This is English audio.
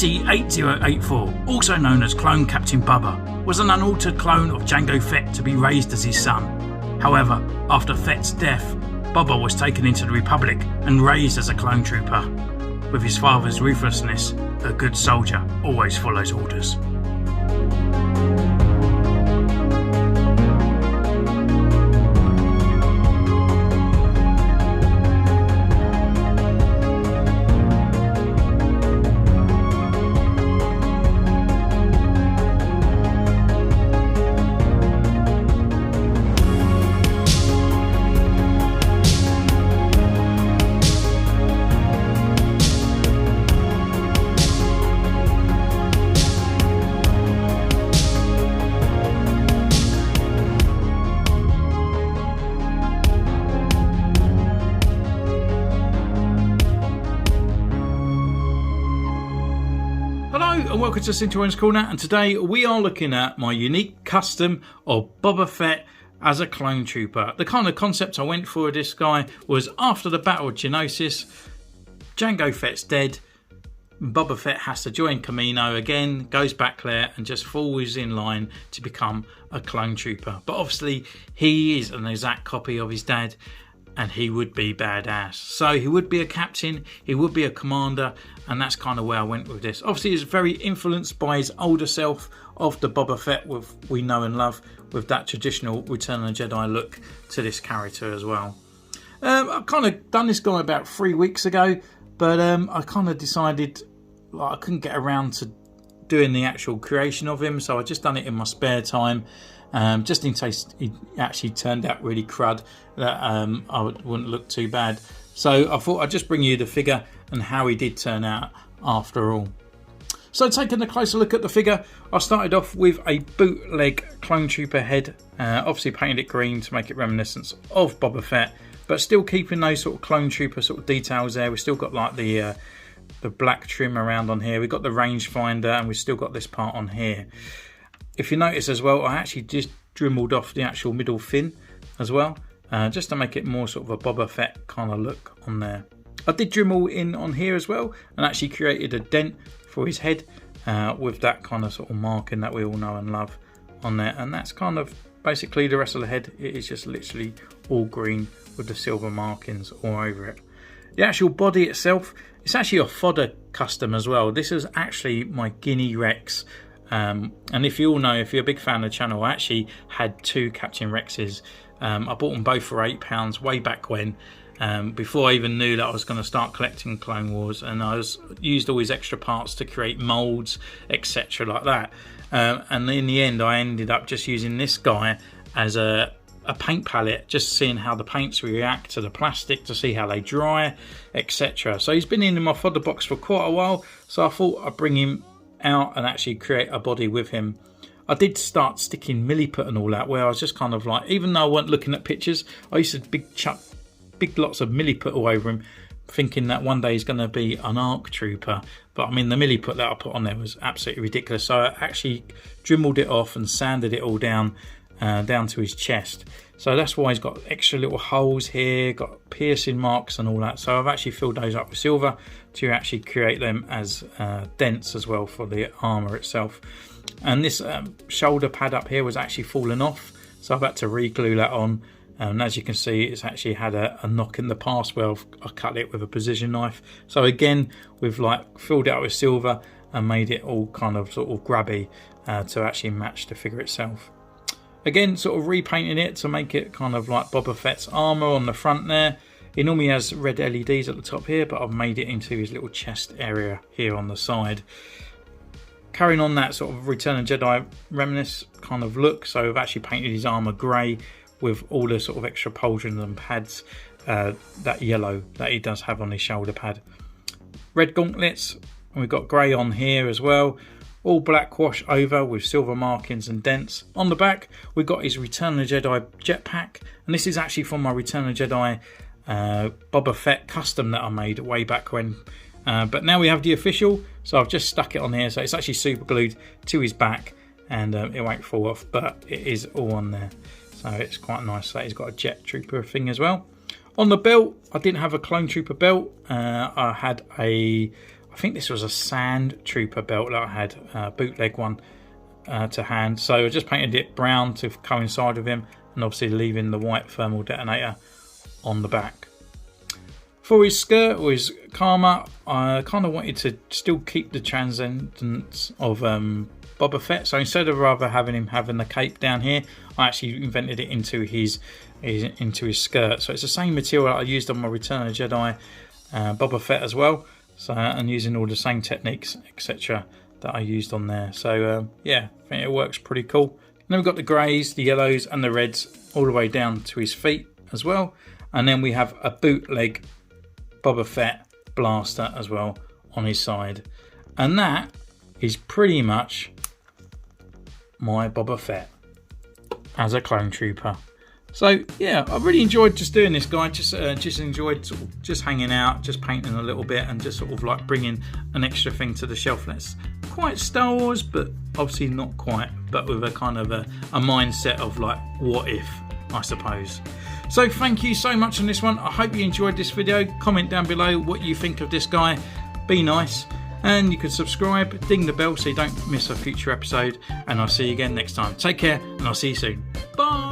BT-8084, also known as Clone Captain Boba, was an unaltered clone of Jango Fett to be raised as his son. However, after Fett's death, Boba was taken into the Republic and raised as a clone trooper. With his father's ruthlessness, a good soldier always follows orders. And welcome to Centurions Corner, and today we are looking at my unique custom of Boba Fett as a clone trooper. The kind of concept I went for this guy was after the Battle of Geonosis, Jango Fett's dead, Boba Fett has to join Kamino again, goes back there and just falls in line to become a clone trooper. But obviously he is an exact copy of his dad, and he would be badass. So he would be a captain, he would be a commander, and that's kind of where I went with this. Obviously he's very influenced by his older self of the Boba Fett we know and love, with that traditional Return of the Jedi look to this character as well. I've kind of done this guy about 3 weeks ago, but I kind of decided I couldn't get around to doing the actual creation of him, so I just done it in my spare time. Just in case he actually turned out really crud, that I wouldn't look too bad. So I thought I'd just bring you the figure and how he did turn out after all. So taking a closer look at the figure, I started off with a bootleg clone trooper head, obviously painted it green to make it reminiscent of Boba Fett, but still keeping those sort of clone trooper sort of details there. We've still got like the black trim around on here, we've got the rangefinder, and we've still got this part on here. If you notice as well, I actually just dremelled off the actual middle fin as well, just to make it more sort of a Boba Fett kind of look on there. I did dremel in on here as well and actually created a dent for his head with that kind of sort of marking that we all know and love on there. And that's kind of basically the rest of the head. It is just literally all green with the silver markings all over it. The actual body itself, it's actually a fodder custom as well. This is actually my Guinea Rex. And if you all know, if you're a big fan of the channel, I actually had 2 Captain Rexes. I bought them both for £8 way back when, before I even knew that I was going to start collecting Clone Wars, and I used all these extra parts to create moulds, etc. like that. And in the end, I ended up just using this guy as a paint palette, just seeing how the paints react to the plastic, to see how they dry, etc. So he's been in my fodder box for quite a while, so I thought I'd bring him out and actually create a body with him. I did start sticking milliput and all that, where I was just kind of like, even though I wasn't looking at pictures, I used to chuck big lots of milliput all over him, thinking that one day he's going to be an ARC trooper. But I mean, the milliput that I put on there was absolutely ridiculous, so I actually dremelled it off and sanded it all down to his chest. So that's why he's got extra little holes here, got piercing marks and all that. So I've actually filled those up with silver to actually create them as dents as well for the armour itself. And this shoulder pad up here was actually falling off, so I've had to re-glue that on. And as you can see, it's actually had a knock in the past where I cut it with a precision knife. So again, we've like filled it up with silver and made it all kind of sort of grabby to actually match the figure itself. Again, sort of repainting it to make it kind of like Boba Fett's armour on the front there. He normally has red LEDs at the top here, but I've made it into his little chest area here on the side. Carrying on that sort of Return of the Jedi reminiscence kind of look, so I've actually painted his armour grey with all the sort of extra pauldrons and pads, that yellow that he does have on his shoulder pad. Red gauntlets, and we've got grey on here as well. All black wash over with silver markings and dents. On the back, we've got his Return of the Jedi jetpack, and this is actually from my Return of the Jedi Boba Fett custom that I made way back when. But now we have the official, so I've just stuck it on here, so it's actually super glued to his back, and it won't fall off, but it is all on there. So it's quite nice that he's got a jet trooper thing as well. On the belt, I didn't have a clone trooper belt. I had I think this was a Sand Trooper belt that I had, bootleg one to hand. So I just painted it brown to coincide with him, and obviously leaving the white thermal detonator on the back. For his skirt or his Karma, I kind of wanted to still keep the transcendence of Boba Fett. So instead of rather having him having the cape down here, I actually invented it into his skirt. So it's the same material that I used on my Return of the Jedi Boba Fett as well. So, and using all the same techniques, etc., that I used on there. So yeah, I think it works pretty cool. And then we've got the greys, the yellows, and the reds all the way down to his feet as well. And then we have a bootleg Boba Fett blaster as well on his side. And that is pretty much my Boba Fett as a clone trooper. So yeah, I really enjoyed just doing this, guy. Just enjoyed sort of just hanging out, just painting a little bit, and just sort of like bringing an extra thing to the shelf. That's quite Star Wars, but obviously not quite, but with a kind of a mindset of like, what if, I suppose. So thank you so much on this one. I hope you enjoyed this video. Comment down below what you think of this guy. Be nice, and you can subscribe, ding the bell so you don't miss a future episode, and I'll see you again next time. Take care, and I'll see you soon. Bye.